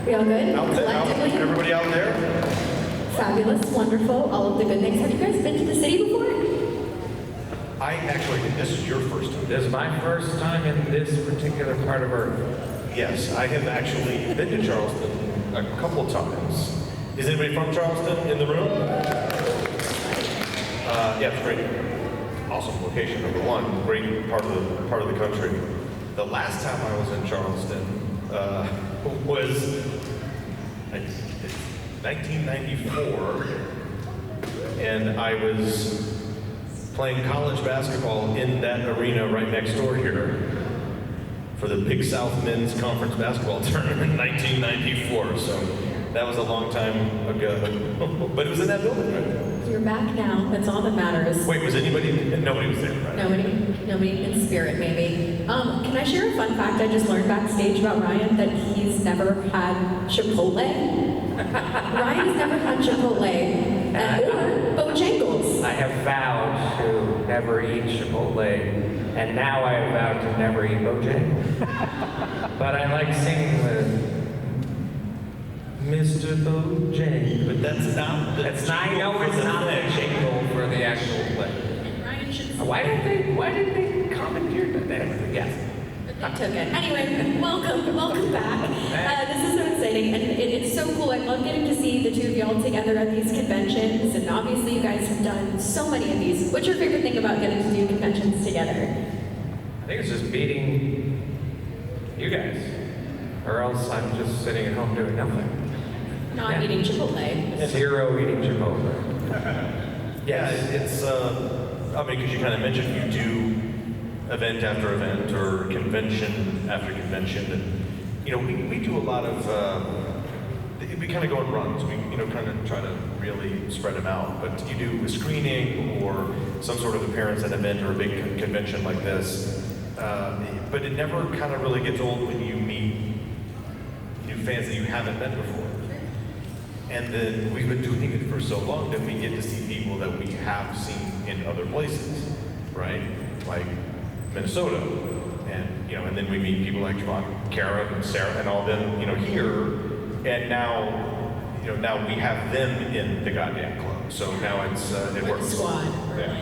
We all good? Collectively? Everybody out there? Fabulous, wonderful, all of the good things. Have you guys been to the city before? I actually think this is your first time. This is my first time in this particular part of Earth. Yes, I have actually been to Charleston a couple times. Is anybody from Charleston in the room? Yeah, it's great. Awesome location, number one. Great part of the country. The last time I was in Charleston was 1994, and I was playing college basketball in that arena right next door here for the Big South Men's Conference Basketball Tournament in 1994. So that was a long time ago, but it was in that building, right? You're back now, that's all that matters. Wait, was anybody? Nobody was there, right? Nobody in spirit, maybe. Can I share a fun fact I just learned backstage about Ryan, that he's never had Chipotle? Ryan's never had Chipotle, or Bojangles. I have vowed to never eat Chipotle, and now I have vowed to never eat Bojangles. But I like singing with Mr. Bojangles. But that's not the I know it's not the jingle for the actual play. Ryan should. Why did they commandeer that? Yes. They took it. Anyway, welcome back. This is so exciting, and it's so cool. I love getting to see the two of y'all together at these conventions, and obviously you guys have done so many of these. What's your favorite thing about getting to do conventions together? I think it's just beating you guys, or else I'm just sitting at home doing nothing. Not eating Chipotle. Zero eating Chipotle. Yeah, it's, I mean, because you kind of mentioned you do event after event or convention after convention, and, you know, we do a lot of, we kind of go in runs. We, you know, kind of try to really spread them out, but you do a screening or some sort of appearance at an event or a big convention like this, but it never kind of really gets old when you meet new fans that you haven't met before. And then we've been doing it for so long that we get to see people that we have seen in other places, right? Like Minnesota, and, you know, and then we meet people like Javon, Kara, and Sarah, and all them, you know, here, and now, you know, now we have them in the goddamn club. So now it's it works. Squad. Yeah.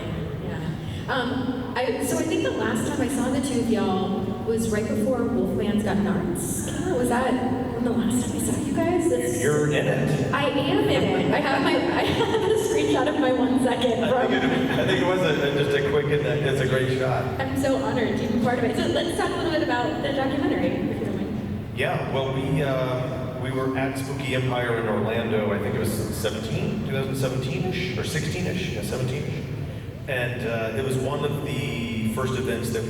So I think the last time I saw the two of y'all was right before Wolfman's got Nards. Was that the last time I saw you guys? You're in it. I am in it. I have a screenshot of my 1 second. I think it was just a quick, it's a great shot. I'm so honored to be part of it. So let's talk a little bit about the documentary, if you don't mind. Yeah, well, we were at Spooky Empire in Orlando, I think it was 2017-ish, or 16-ish, yeah, 17-ish. And it was one of the first events that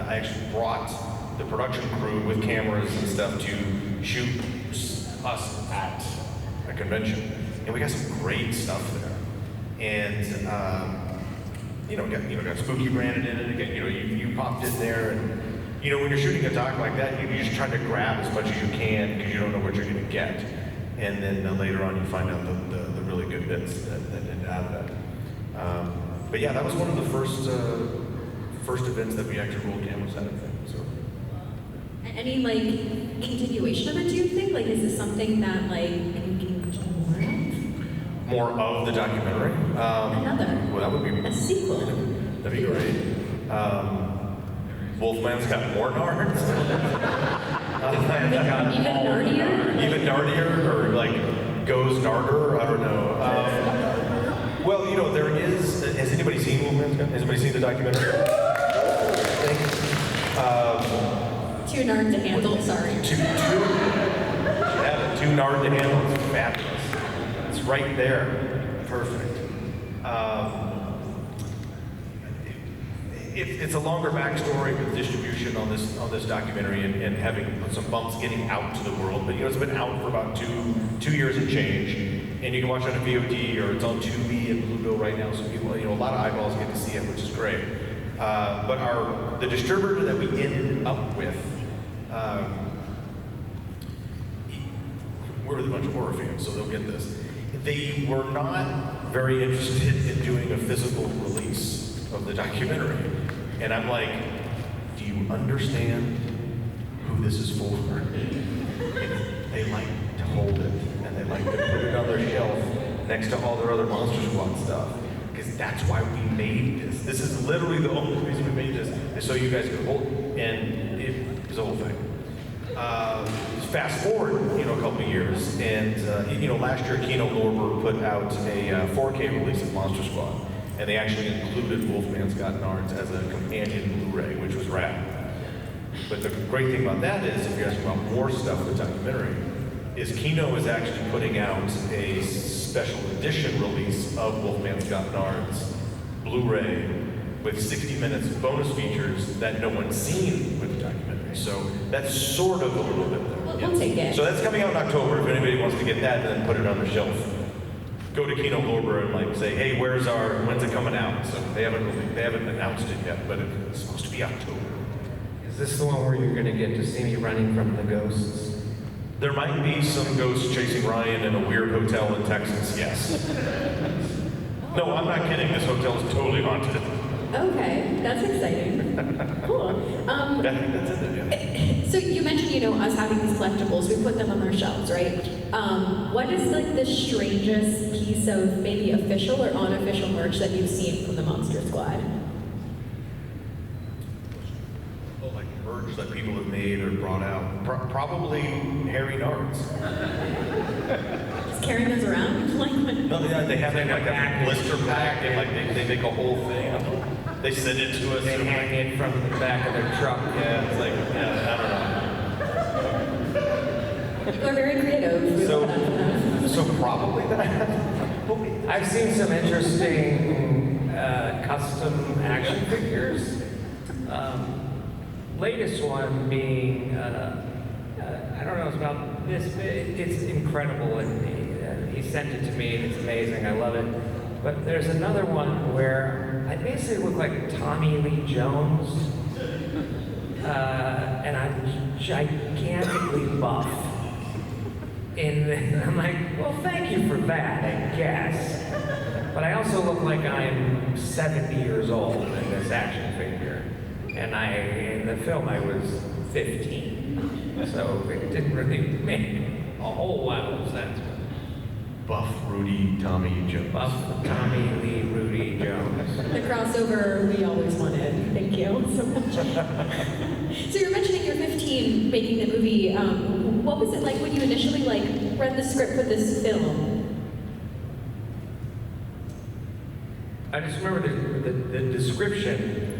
I actually brought the production crew with cameras and stuff to shoot us at a convention. And we got some great stuff there. And, got Spooky branded in it again. You know, you popped in there, and, you know, when you're shooting a doc like that, you're just trying to grab as much as you can because you don't know what you're going to get. And then later on, you find out the really good bits that end out of that. But yeah, that was one of the first events that we actually rolled cameras at, I think. So. Any continuation of it? Do you think? Is this something that you can do more of? More of the documentary? Another. Well, that would be a sequel. That'd be great. Wolfman's got more Nards. Even nardier? Even nardier, or goes narder. I don't know. Well, you know, there is. Has anybody seen Wolfman's Gun? Has anybody seen the documentary? Thank you. Too nard to handle. Sorry. Too nard to handle. It's fabulous. It's right there. Perfect. It's a longer backstory with distribution on this documentary and having some bumps getting out to the world. But, you know, it's been out for about two years and change, and you can watch it on a VOD, or it's on Tubi and Bluebill right now. So people, you know, a lot of eyeballs get to see it, which is great. But the distributor that we ended up with, we're with a bunch of horror fans, so they'll get this. They were not very interested in doing a physical release of the documentary. And I'm like, you understand who this is for. They like and like to put it on their shelf next to all their other Monster Squad stuff. Because that's why we made this. This is literally the only reason we made this, is so you guys could hold it. And it was a whole thing. Fast forward, a couple of years, and last year Kino Lorber put out a 4K release of Monster Squad, and they actually included Wolfman's Got Nards as a companion Blu-ray, which was rad. But the great thing about that is, if you're asking about more stuff with the documentary, is Kino is actually putting out a special edition release of Wolfman's Got Nards Blu-ray with 60 minutes of bonus features that no one's seen with the documentary. So that's sort of a little bit there. We'll take it. So that's coming out in October. If anybody wants to get that, then put it on the shelf. Go to Kino Lorber and say, hey, when's it coming out? So they haven't announced it yet, but it's supposed to be October. Is this the one where you're going to get to see me running from the ghosts? There might be some ghosts chasing Ryan in a weird hotel in Texas, yes. No, I'm not kidding. This hotel is totally haunted. Okay, that's exciting. Cool. That's it, yeah. So you mentioned, us having these collectibles. We put them on our shelves, right? What is the strangest piece of maybe official or unofficial merch that you've seen from the Monster Squad? Like merch that people have made or brought out. Probably Harry Nards. Just carrying those around? No, they have like a blister pack, and they make a whole thing. They send it to us. They hang it from the back of their truck. Yeah, it's I don't know. People are very creative. So probably that. I've seen some interesting custom action figures. Latest one being, I don't know, it's about this big. It's incredible, and he sent it to me, and it's amazing. I love it. But there's another one where I basically look like Tommy Lee Jones, and I'm gigantically buff. And I'm like, well, thank you for that, I guess. But I also look like I'm 70 years old in this action figure. And in the film, I was 15. So it didn't really make a whole lot of sense. Buff Rudy Tommy Jones. Buff Tommy Lee Rudy Jones. The crossover we always wanted. Thank you so much. So you're mentioning you're 15 making the movie. What was it like when you initially read the script for this film? I just remember the description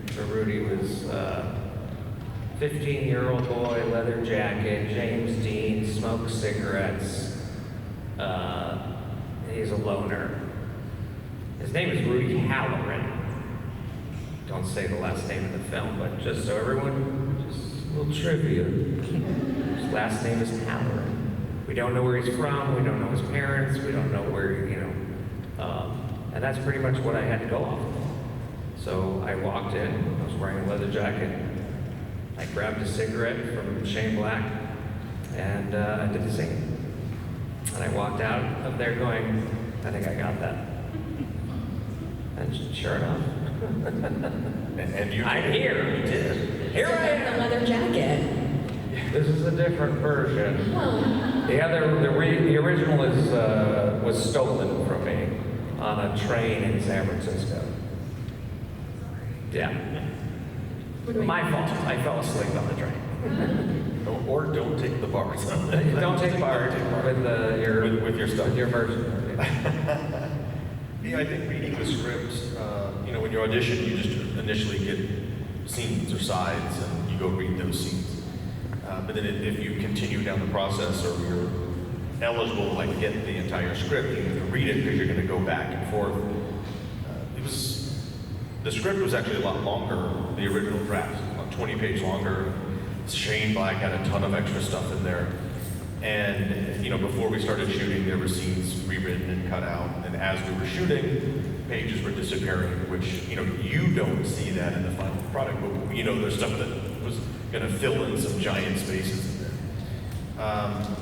for Rudy was 15-year-old boy, leather jacket, James Dean, smokes cigarettes. He's a loner. His name is Rudy Halloran. Don't say the last name in the film, but just so everyone, just a little trivia. His last name is Halloran. We don't know where he's from, we don't know his parents, we don't know where, and that's pretty much what I had to go off of. So I walked in, I was wearing a leather jacket, I grabbed a cigarette from Shane Black, and I did the same. And I walked out of there going, I think I got that. And sure enough. And you I'm here. You did. Here I am. The leather jacket. This is a different version. Well, The original was stolen from me on a train in San Francisco. Yeah. My fault. I fell asleep on the train. Or don't take the bars. Don't take part with your stuff. With your version. Yeah, I think reading the script, when you audition, you just initially get scenes or sides, and you go read those scenes. But then if you continue down the process, or you're eligible to get the entire script, you have to read it because you're going to go back and forth. The script was actually a lot longer. The original draft, about 20 pages longer. Shane Black had a ton of extra stuff in there. And, before we started shooting, there were scenes rewritten and cut out. And as we were shooting, pages were disappearing, which, you don't see that in the final product, but, there's stuff that was going to fill in some giant spaces in there.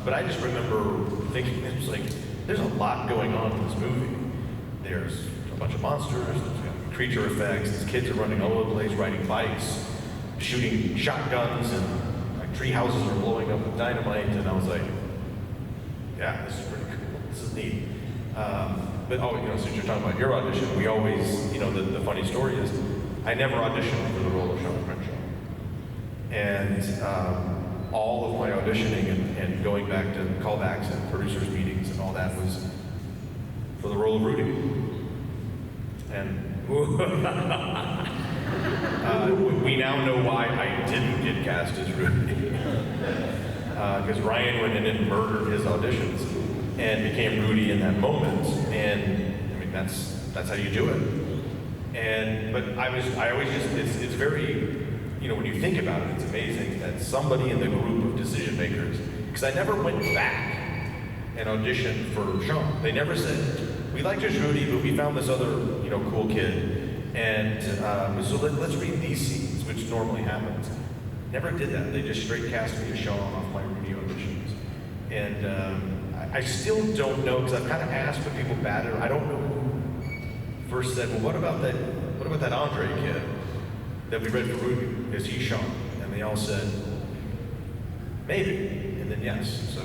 But I just remember thinking, it was there's a lot going on in this movie. There's a bunch of monsters, there's creature effects, these kids are running all over the place, riding bikes, shooting shotguns, and tree houses are blowing up with dynamite, and I was like, yeah, this is pretty cool. This is neat. But since you're talking about your audition, we always, the funny story is, I never auditioned for the role of Sean Crenshaw. And all of my auditioning and going back to callbacks and producers' meetings and all that was for the role of Rudy. And we now know why I didn't get cast as Rudy. Because Ryan went in and murdered his auditions and became Rudy in that moment. And I mean, that's how you do it. But I always just, it's very, when you think about it, it's amazing that somebody in the group of decision makers, because I never went back and auditioned for Sean. They never said, we liked as Rudy, but we found this other, cool kid. And so let's read these scenes, which normally happens. Never did that. They just straight cast me as Sean off my Rudy auditions. And I still don't know, because I've kind of asked when people batted. I don't know who first said, well, what about that Andre kid that we read for Rudy? Is he Sean? And they all said, maybe. And then yes. So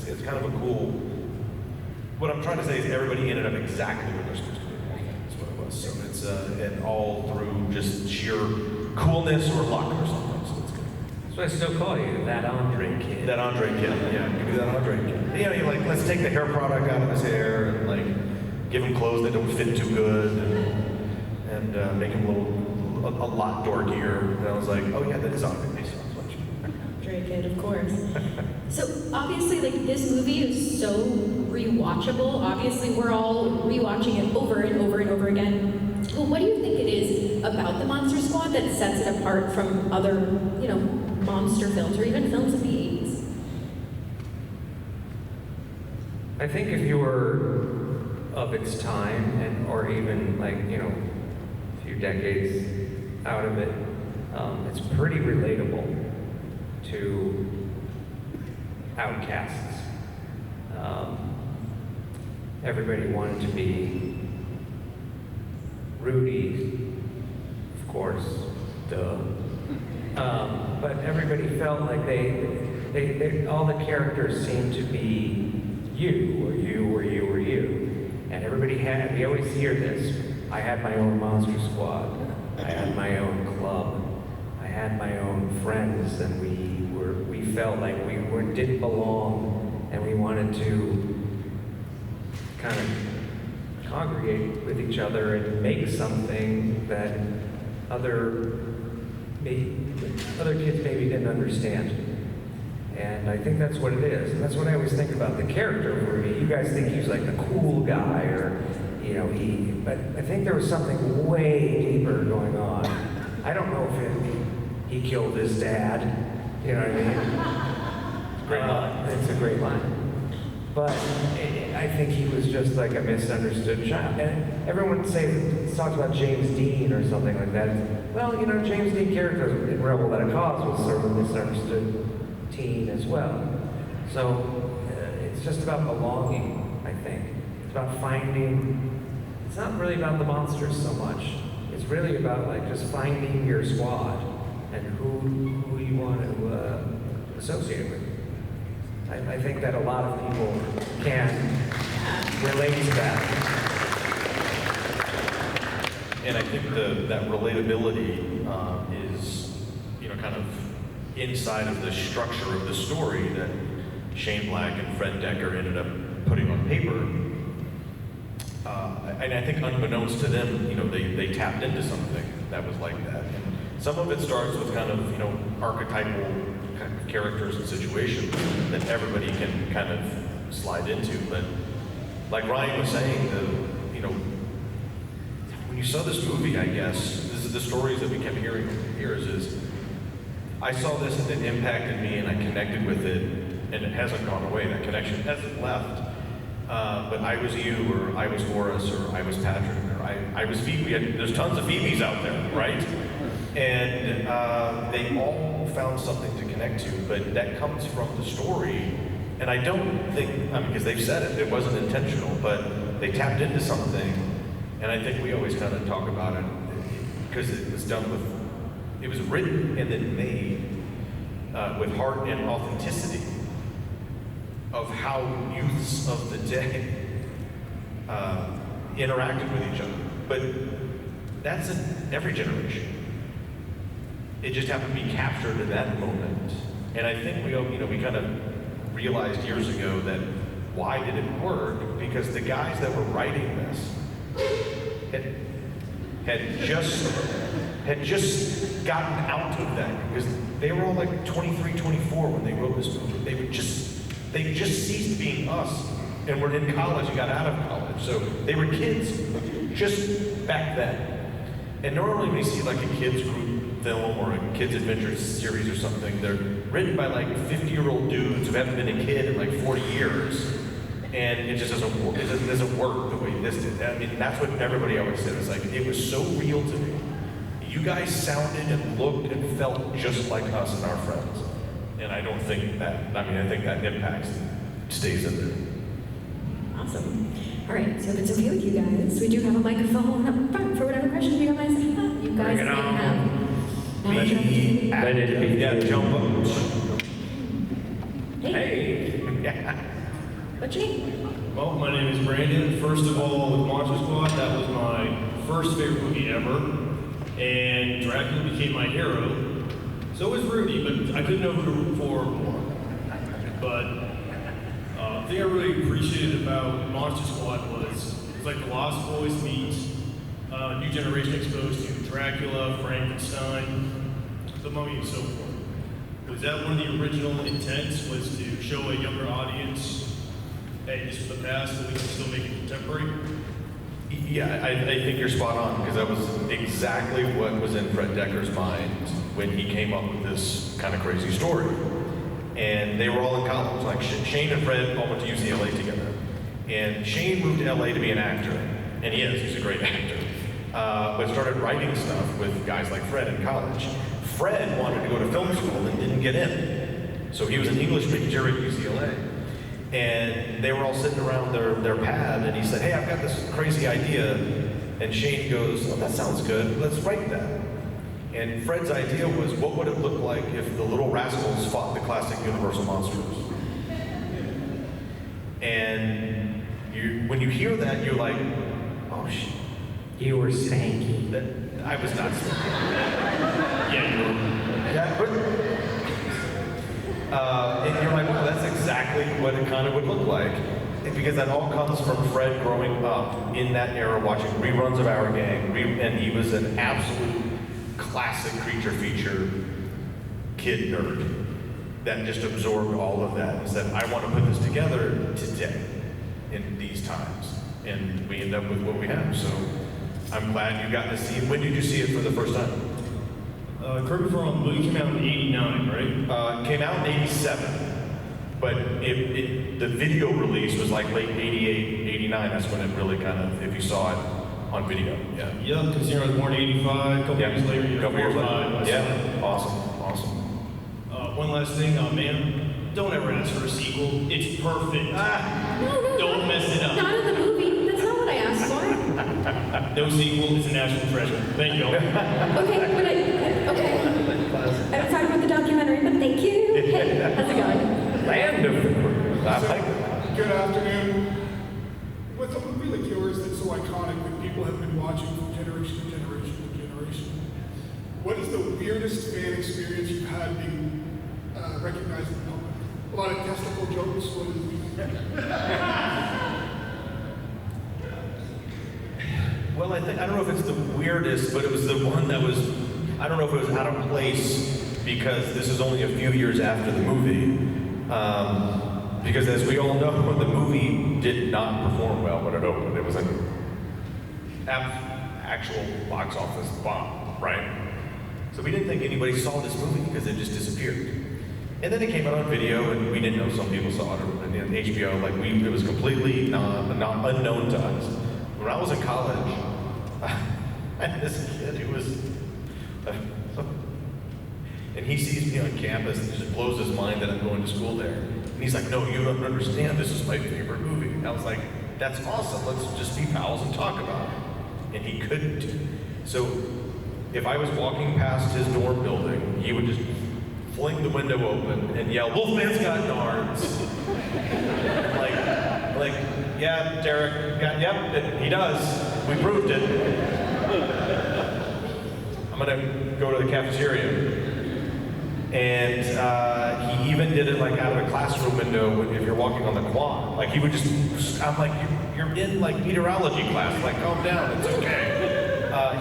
it's kind of a cool, what I'm trying to say is everybody ended up exactly where they're supposed to be. That's what it was. So it's and all through just sheer coolness or luck or something. So it's good. So I still call you that Andre kid. That Andre kid, yeah, give me that Andre kid. You're like, let's take the hair product out of his hair and like give him clothes that don't fit too good and make him a lot dorkier. And I was like, oh yeah, that is Andre. Andre kid, of course. So obviously, like, this movie is so rewatchable. Obviously, we're all rewatching it over and over and over again. Well, what do you think it is about the Monster Squad that sets it apart from other, monster films or even films of the 80s? I think if you were of its time or even like, a few decades out of it, it's pretty relatable to outcasts. Everybody wanted to be Rudy, of course, duh. But everybody felt like they all the characters seemed to be you, or you, or you, or you. And everybody we always hear this, I had my own Monster Squad, I had my own club, I had my own friends, and we felt like we didn't belong, and we wanted to kind of congregate with each other and make something that other kids maybe didn't understand. And I think that's what it is. And that's what I always think about the character of Rudy. You guys think he's like the cool guy, or but I think there was something way deeper going on. I don't know if he killed his dad. You know what I mean? Great line. It's a great line. But I think he was just like a misunderstood child. And everyone talks about James Dean or something like that. Well, James Dean character in Rebel Without a Cause was sort of a misunderstood teen as well. So it's just about belonging, I think. It's about it's not really about the monsters so much. It's really about like just finding your squad and who you want to associate with. I think that a lot of people can relate to that. And I think that relatability is, kind of inside of the structure of the story that Shane Black and Fred Decker ended up putting on paper. And I think unbeknownst to them, they tapped into something that was like that. And some of it starts with kind of, archetypal kind of characters and situations that everybody can kind of slide into. But like Ryan was saying, when you saw this movie, I guess, this is the stories that we kept hearing from years is, I saw this and it impacted me and I connected with it and it hasn't gone away. That connection hasn't left. But I was you, or I was Horace, or I was Patrick, or I was Phoebe. There's tons of Phoebes out there, right? And they all found something to connect to, but that comes from the story. And I don't think, because they've said it wasn't intentional, but they tapped into something. And I think we always kind of talk about it because it was done it was written and then made with heart and authenticity of how youths of the day interacted with each other. But that's in every generation. It just happened to be captured in that moment. And I think we kind of realized years ago that why did it work? Because the guys that were writing this had just gotten out of that, because they were all like 23, 24 when they wrote this movie. They just ceased being us, and were in college and got out of college. So they were kids just back then. And normally when you see like a kids group film or a kids adventure series or something, they're written by like 50-year-old dudes who haven't been a kid in like 40 years. And it just doesn't work. It doesn't work the way this did. I mean, that's what everybody always said. It's like, it was so real to me. You guys sounded and looked and felt just like us and our friends. And I don't think that, I think that impacts and stays in there. Awesome. All right, so if it's okay with you guys, we do have a microphone up front for whatever questions you guys have. You guys can have. Yeah, jump up. Hey. Yeah. What's your name? Well, my name is Brandon. First of all, with Monster Squad, that was my first favorite movie ever. And Dracula became my hero. So was Rudy, but I couldn't know who to root for more. But the thing I really appreciated about Monster Squad was like the Lost Boys meet new generation exposed to Dracula, Frankenstein, the Mummy, and so forth. Was that one of the original intents, was to show a younger audience, hey, this was the past, but we can still make it contemporary? Yeah, I think you're spot on, because that was exactly what was in Fred Decker's mind when he came up with this kind of crazy story. And they were all in college. Like Shane and Fred all went to UCLA together. And Shane moved to LA to be an actor, and he's a great actor. But started writing stuff with guys like Fred in college. Fred wanted to go to film school and didn't get in. So he was an English major at UCLA. And they were all sitting around their pad, and he said, hey, I've got this crazy idea. And Shane goes, oh, that sounds good, let's write that. And Fred's idea was, what would it look like if the Little Rascals fought the classic Universal monsters? And when you hear that, you're like, oh shit. You were stanky. I was not stanky. Yeah, you were. Yeah, but and you're like, well, that's exactly what it kind of would look like. Because that all comes from Fred growing up in that era, watching reruns of Our Gang, and he was an absolute classic creature feature kid nerd that just absorbed all of that and said, I want to put this together today in these times. And we end up with what we have. So I'm glad you got to see it. When did you see it for the first time? Correct me if I'm wrong, the movie came out in '89, right? Came out in '87, but the video release was like late '88, '89. That's when it really kind of, if you saw it on video, yeah. Yep, considering I was born in '85, a couple years later, a couple years later. Yeah, awesome. One last thing, man, don't ever ask for a sequel. It's perfect. No. Don't mess it up. Not in the movie. That's not what I asked for. No sequel, it's a national treasure. Thank you. Okay, I haven't talked about the documentary, but thank you. Hey, how's it going? Land of the Good afternoon. With a movie like yours that's so iconic that people have been watching from generation to generation to generation, what is the weirdest fan experience you've had being recognized in public? A lot of testicle jokes. What is Well, I don't know if it's the weirdest, but it was the one that was, I don't know if it was out of place because this is only a few years after the movie. Because as we all know, the movie did not perform well when it opened. It was an actual box office bomb, right? So we didn't think anybody saw this movie because it just disappeared. And then it came out on video, and we didn't know some people saw it, and HBO, like it was completely unknown to us. When I was in college, I had this kid who was, and he sees me on campus and it just blows his mind that I'm going to school there. And he's like, no, you don't understand, this is my favorite movie. And I was like, that's awesome, let's just be pals and talk about it. And he couldn't. So if I was walking past his dorm building, he would just fling the window open and yell, Wolfman's got Nards. Yeah, Derek. Yep, he does. We proved it. I'm gonna go to the cafeteria. And he even did it like out of a classroom window if you're walking on the quad. Like he would just, I'm like, you're in like meteorology class, like calm down, it's okay.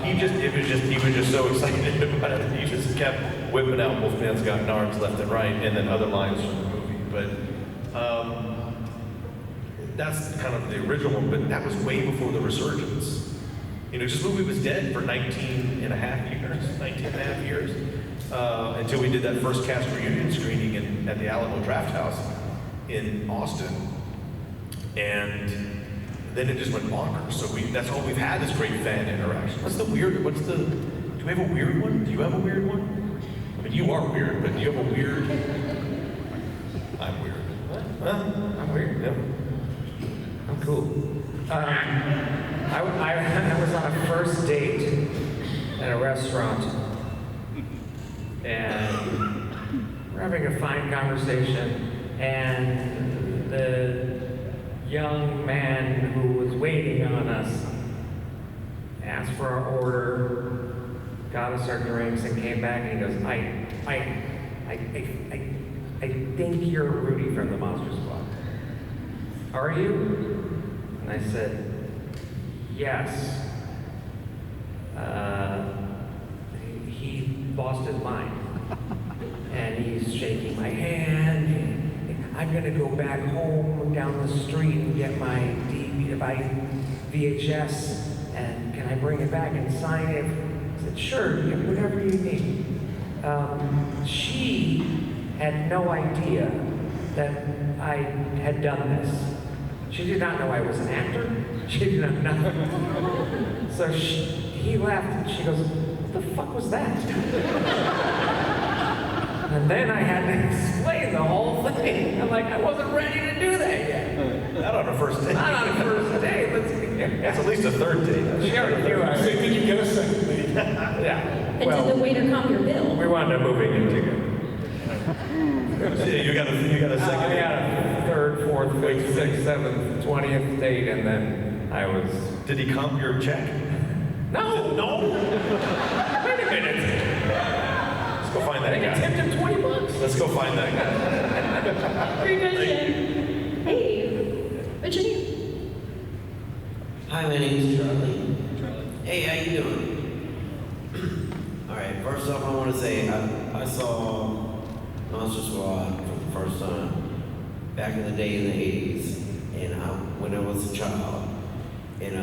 He was just so excited about it. He just kept whipping out Wolfman's got Nards left and right, and then other lines from the movie. But that's kind of the original one, but that was way before the resurgence. You know, this movie was dead for 19 and a half years, until we did that first cast reunion screening at the Alamo Draft House in Austin. And then it just went bonkers. So that's all we've had is great fan interaction. Do we have a weird one? Do you have a weird one? I mean, you are weird, but do you have a weird? I'm weird. Huh? I'm weird. Yep. I'm cool. I was on a first date at a restaurant, and we're having a fine conversation, and the young man who was waiting on us asked for our order, got us our drinks, and came back and he goes, I think you're Rudy from the Monster Squad. Are you? And I said, yes. He lost his mind. And he's shaking my hand. I'm gonna go back home down the street and get my VHS, and can I bring it back and sign it? I said, sure, yeah, whatever you need. She had no idea that I had done this. She did not know I was an actor. She did not know. So he laughed and she goes, what the fuck was that? And then I had to explain the whole thing. I'm like, I wasn't ready to do that yet. Not on a first date. Not on a first date. That's at least a third date. She already knew I was. Did you get a second date? Yeah. And did the waiter comp your bill? We wound up moving in together. Yeah, you got a second I date. had a third, fourth, fifth, sixth, seventh, 20th date, and then I was. Did he comp your check? No! Wait a minute. Let's go find that I guy. tipped him $20. Let's go find that guy. Very good, Jen. Hey, what's your name? Hi, my name's Charlie. Hey, how you doing? All right, first off, I want to say I saw Monster Squad for the first time back in the day in the 80s, and when I was a child, and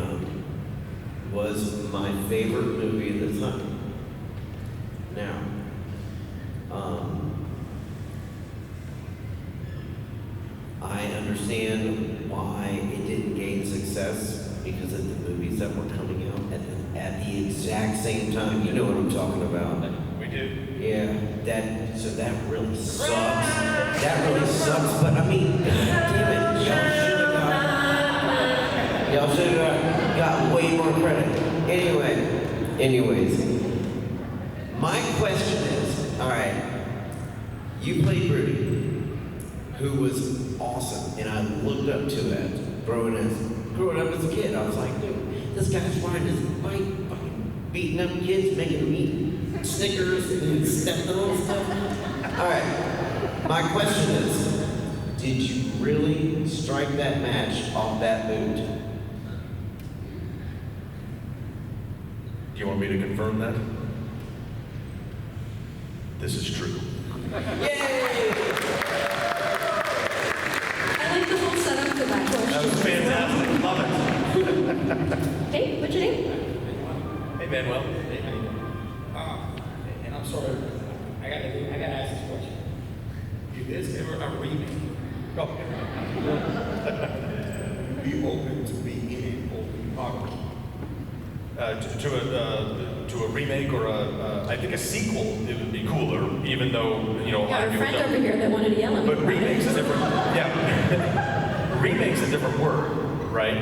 was my favorite movie at the time. Now, I understand why it didn't gain success because of the movies that were coming out at the exact same time. You know what I'm talking about. We do. Yeah, that really sucks. That really sucks, but I mean, God damn it, y'all should have got way more credit. Anyways, my question is, all right, you played Rudy, who was awesome, and I looked up to that growing up as a kid. I was like, dude, this guy's riding his bike, fucking beating up kids, making them eat Snickers and stepping on stuff. All right, my question is, did you really strike that match off that boot? Do you want me to confirm that? This is true. Yay! I like the whole setup for that question. That was fantastic. Love it. Hey, what's your name? Hey, Manuel. And I'm sorry, I gotta ask this question. Is this ever a remake? No. Be open to be in it or be part of it? To a remake or I think a sequel, it would be cooler, even though, you know, a lot Got of a people friend don't. over here that wanted to yell at me. But remake's a different, yeah. Remake's a different word, right?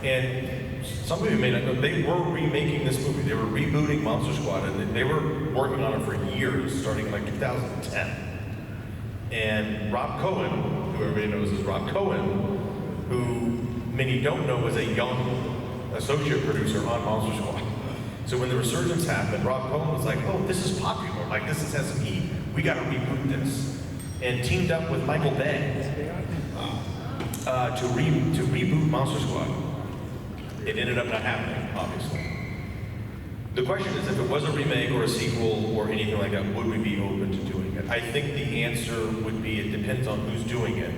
And some of you may not know, they were remaking this movie. They were rebooting Monster Squad, and they were working on it for years, starting in like 2010. And Rob Cohen, who everybody knows as Rob Cohen, who many don't know, was a young associate producer on Monster Squad. So when the resurgence happened, Rob Cohen was like, oh, this is popular, like this has some heat, we gotta reboot this. And teamed up with Michael Bay to reboot Monster Squad. It ended up not happening, obviously. The question is, if it was a remake or a sequel or anything like that, would we be open to doing it? I think the answer would be it depends on who's doing it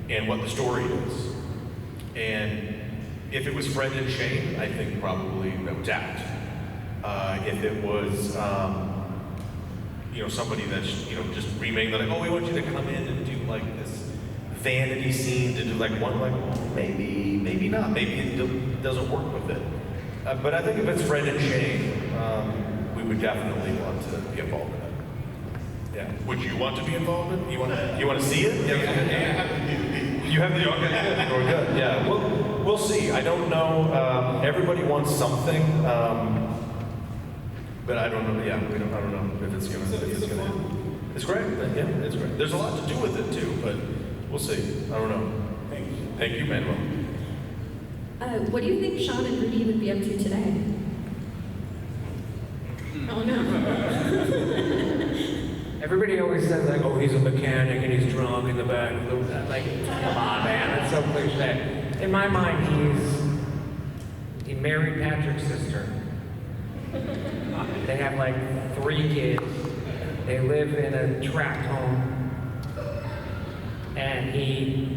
and what the story is. And if it was Fred and Shane, I think probably no doubt. If it was, somebody that's, just remaking, they're like, oh, we want you to come in and do like this vanity scene to do like one, like, well, maybe not. Maybe it doesn't work with it. But I think if it's Fred and Shane, we would definitely want to be involved in it. Yeah. Would you want to be involved in it? You want to see it? Yeah. You have the okay. We're good. Yeah. We'll see. I don't know. Everybody wants something, but I don't know. Yeah. I don't know if it's gonna. It's great. Yeah. It's great. There's a lot to do with it too, but we'll see. I don't know. Thank you, Manuel. What do you think Sean and Rudy would be up to today? Oh no. Everybody always says like, oh, he's a mechanic and he's drunk in the back. Like, come on, man, that's so cliche. In my mind, he married Patrick's sister. They have like 3 kids. They live in a tract home. And he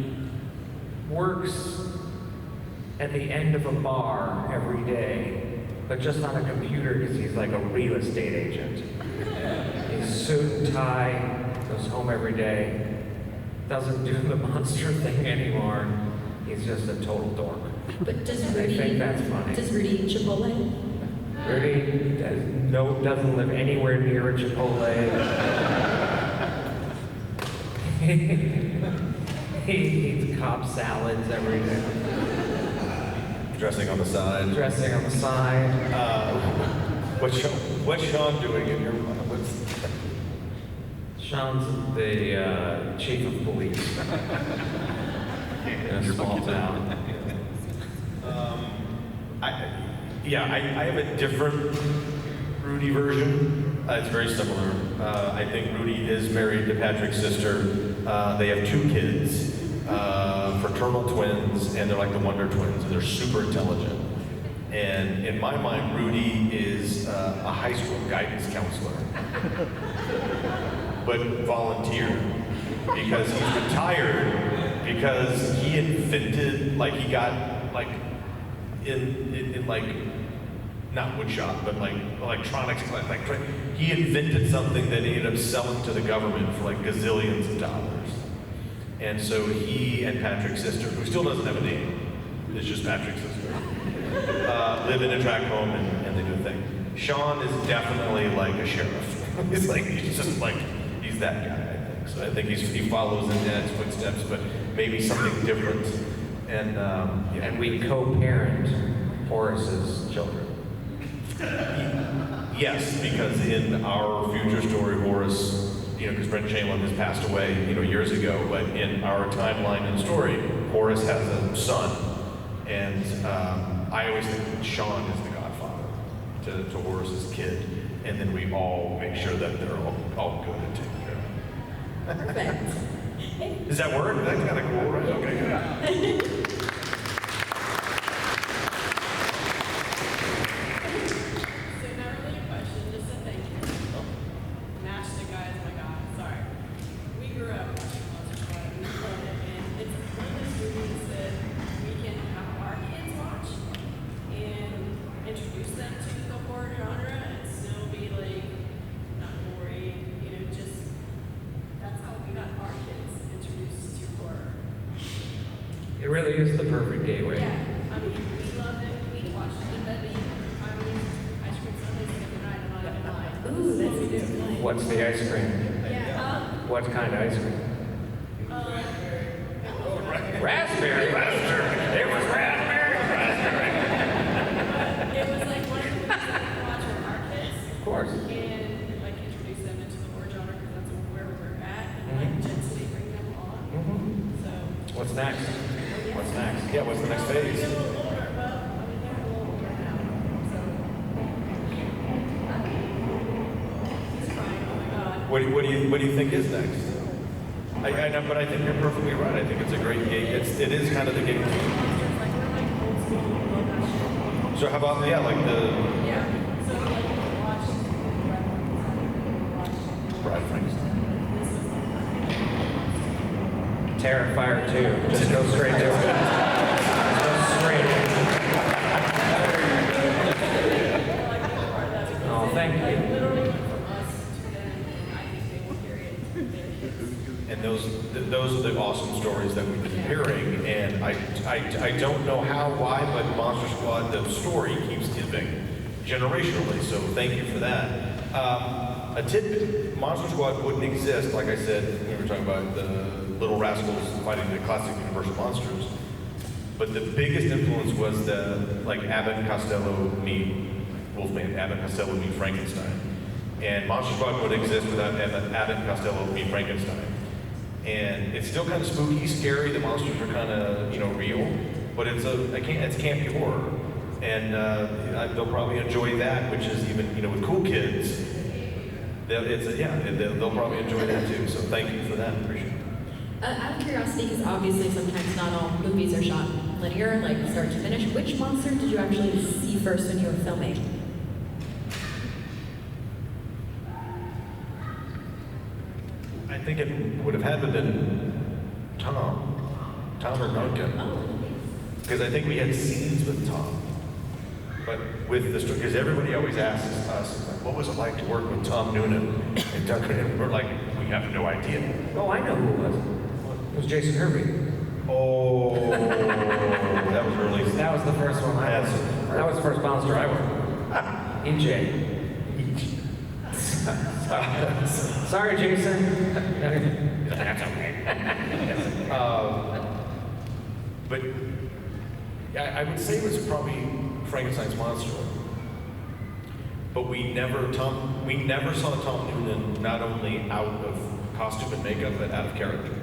works at the end of a bar every day, but just on a computer because he's like a real estate agent. He's suit and tie, goes home every day, doesn't do the monster thing anymore. He's just a total dork. But does I Rudy? think that's funny. Does Rudy eat Chipotle? Rudy doesn't live anywhere near a Chipotle. He eats Cobb salads every day. Dressing on the side. Dressing on the side. What's Sean doing in your mind? Sean's the chief of police in a small town. I have a different Rudy version. It's very similar. I think Rudy is married to Patrick's sister. They have 2 kids, fraternal twins, and they're like the Wonder Twins, and they're super intelligent. And in my mind, Rudy is a high school guidance counselor, but volunteer, because he's retired, because he invented, like he got, like, in like, not woodshop, but like electronics, he invented something that he ended up selling to the government for like gazillions of dollars. And so he and Patrick's sister, who still doesn't have a name, it's just Patrick's sister, live in a tract home and they do a thing. Sean is definitely like a sheriff. He's that guy, I think. So I think he follows in Dad's footsteps, but maybe something different. And we co-parent Horace's children. Yes, because in our future story, Horace, because Brent Chamberlain has passed away, years ago, but in our timeline in the story, Horace has a son, and I always think that Sean is the godfather to Horace's kid, and then we all make sure that they're all good and taken care of. Perfect. Does that work? That's kind of cool, right? Okay, good. It really is the perfect gateway. Yeah, I mean, we love it. We watch it in bed, ice cream Sundays every night, and I'm not even lying. Ooh, that's a good one. What's the ice cream? Yeah. What kind of ice cream? Raspberry. It was raspberry. It was like one of the things that we watch with our kids. Of course. And like introduce them into the war genre because that's where we're at. And like gently bring them on. So. What's next? Yeah. What's next? Yeah, what's the next They're phase? a little older, but I mean, they're a little older now. So. He's crying, oh my God. What do you think is next? I know, but I think you're perfectly right. I think it's a great game. It is kind of the game. Like, we're like old school, love that shit. So how about, yeah, like the Yeah. So, like, watch Bride Frankenstein. Terrifier 2. Just go straight to it. Go straight in. Oh, thank you. Literally went from us to them, and I think they will carry it to their kids. And those are the awesome stories that we've been hearing. And I don't know how, why, but Monster Squad, the story keeps giving generationally. So thank you for that. A tidbit: Monster Squad wouldn't exist, like I said. We were talking about the Little Rascals fighting the classic Universal monsters. But the biggest influence was the Abbott and Costello meet Wolfman, Abbott and Costello meet Frankenstein. And Monster Squad would exist without Abbott and Costello meet Frankenstein. And it's still kind of spooky, scary. The monsters are kind of, real, but it's campy horror, and they'll probably enjoy that, which is even, with cool kids. They'll probably enjoy that too. So thank you for that. Appreciate it. Out of curiosity, because obviously sometimes not all movies are shot linear, like start to finish, which monster did you actually see first when you were filming? I think it would have had to been Tom or Duncan, Oh, because I think we had scenes with Tom. But with the story, because everybody always asks us, like, what was it like to work with Tom Noonan and Duncan? And we're like, we have no idea. Oh, I know who it was. It was Jason Hervey. Oh, that was early. That was the first one I That's- worked. That was the first monster I worked with. EJ. Sorry, Jason. That's okay. But yeah, I would say it was probably Frankenstein's monster. But we never saw Tom Noonan not only out of costume and makeup, but out of character.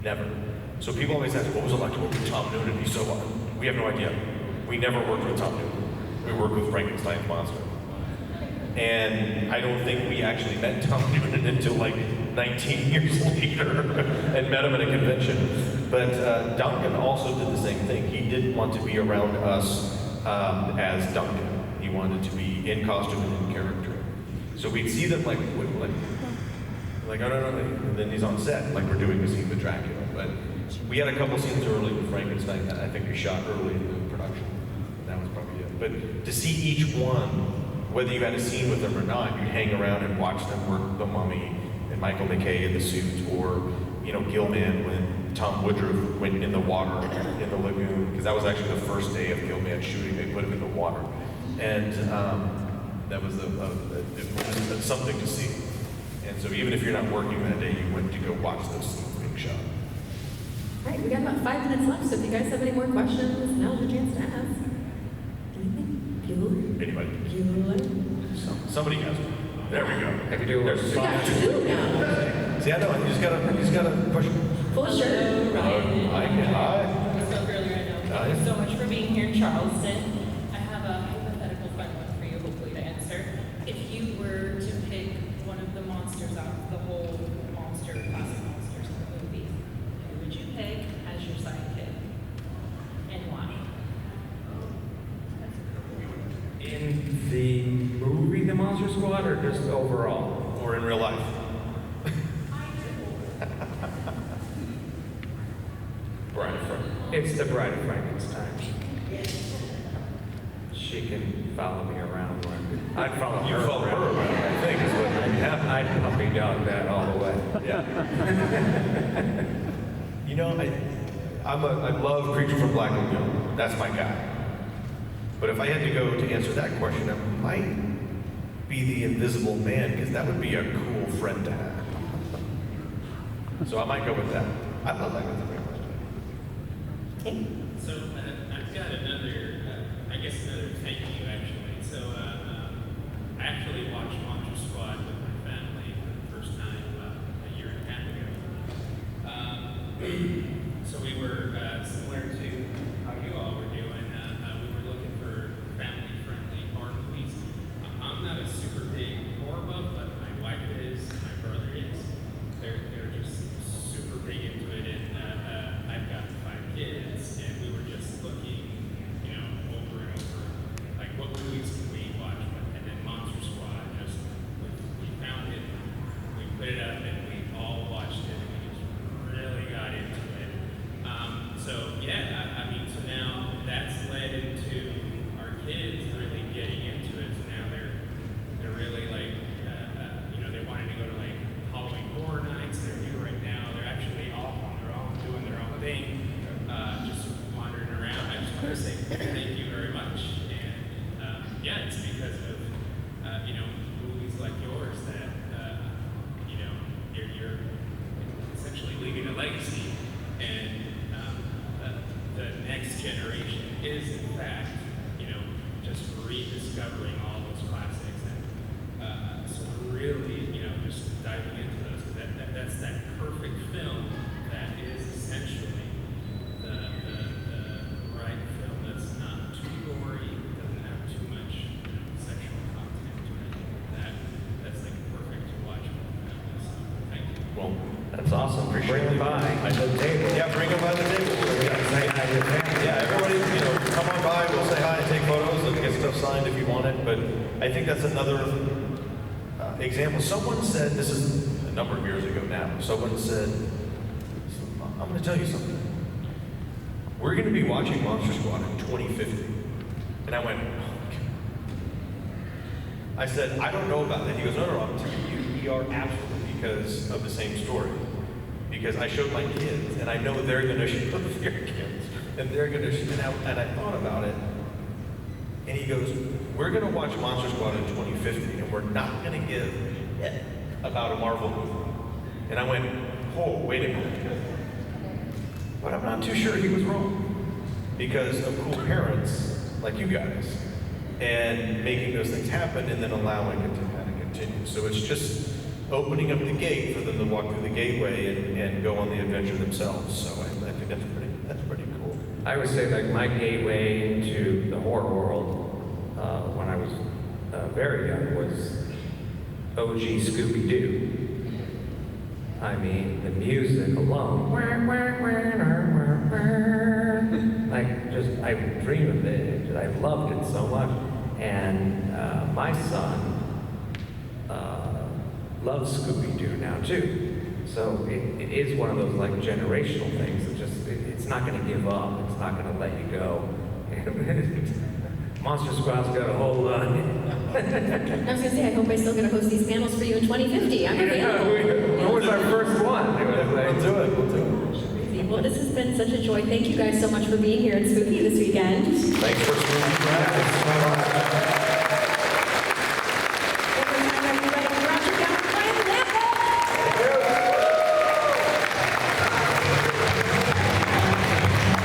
Never. So people always ask, what was it like to work with Tom Noonan? He's so we have no idea. We never worked with Tom Noonan. We worked with Frankenstein's monster. And I don't think we actually met Tom Noonan until 19 years later and met him at a convention. But Duncan also did the same thing. He didn't want to be around us as Duncan. He wanted to be in costume and in character. So we'd see them oh no, and then he's on set, like we're doing a scene with Dracula. But we had a couple scenes early with Frankenstein that I think we shot early in the production. That was probably it. But to see each one, whether you had a scene with them or not, you'd hang around and watch them work the Mummy and Michael McKay in the suit, or Gilman when Tom Woodruff went in the water in the lagoon, because that was actually the first day of Gilman shooting. They put him in the water, and that was it was something to see. And so even if you're not working that day, you went to go watch those scenes being shot. All right, we got about 5 minutes left, so if you guys have any more questions, now's your chance to ask. Anything? Bueller? Anybody? Bueller? Somebody has one. There we go. I could do There's We got 2 now. See, I know. You just gotta push. Full shirt. Hi. I spoke earlier, I know. Hi. Thank you so much for being here in Charleston. I have a hypothetical fun one for you, hopefully, to answer. If you were to pick one of the monsters out of the whole classic monsters in the movie, who would you pick as your sidekick? And why? In the movie The Monster Squad, or just overall? Or in real life. Bride of It's the Bride of Frankenstein. She can follow me around. I'd follow You her follow her around. around, I think, is what happened. I'd puppy dog that all the way. Yeah. I love Creature from Black Lagoon. That's my guy. But if I had to go to answer that question, I might be the Invisible Man, because that would be a cool friend to have. So I might go with that. I love that with the Okay. So I've got another, another thank you actually. So I actually watched Monster Squad with my family for the first time about a year and a half ago. So Thank you very much. And yeah, it's because of movies like yours that you're essentially leaving a legacy, and the next generation is in fact just rediscovering all those classics, and so really just diving into those, because that's that perfect film that is essentially the right film that's not too gory, doesn't have too much sexual content or anything like that. That's like perfect to watch film. So thank you. Well, That's awesome. Appreciate Bring it. them by the table. yeah, bring them by the table. Say hi to your family. Yeah, everybody, come on by, we'll say hi and take photos and get stuff signed if you want it. But I think that's another example. Someone said, this is a number of years ago now, someone said, I'm going to tell you something. We're going to be watching Monster Squad in 2050. And I went, oh, okay. I said, I don't know about that. He goes, no, I'm telling you, we are absolutely, because of the same story. Because I showed my kids, and I know they're going to show their kids, and they're going to show, and I thought about it, and he goes, we're going to watch Monster Squad in 2050, and we're not going to give it about a Marvel movie. And I went, oh, wait a minute. But I'm not too sure he was wrong, because of cool parents like you guys, and making those things happen, and then allowing it to kind of continue. So it's just opening up the gate for them to walk through the gateway and go on the adventure themselves. So I think that's pretty cool. I would say like my gateway into the horror world when I was very young was OG Scooby-Doo. I mean, the music alone, I dream of it. I loved it so much. And my son loves Scooby-Doo now too. So it is one of those like generational things. It's not going to give up. It's not going to let you go. Monster Squad's got a whole. I was going to say, I hope I still going to host these panels for you in 2050. I'm available. What was our first one? We'll do it. Well, this has been such a joy. Thank you guys so much for being here at Spooky this weekend. Thanks for spooky.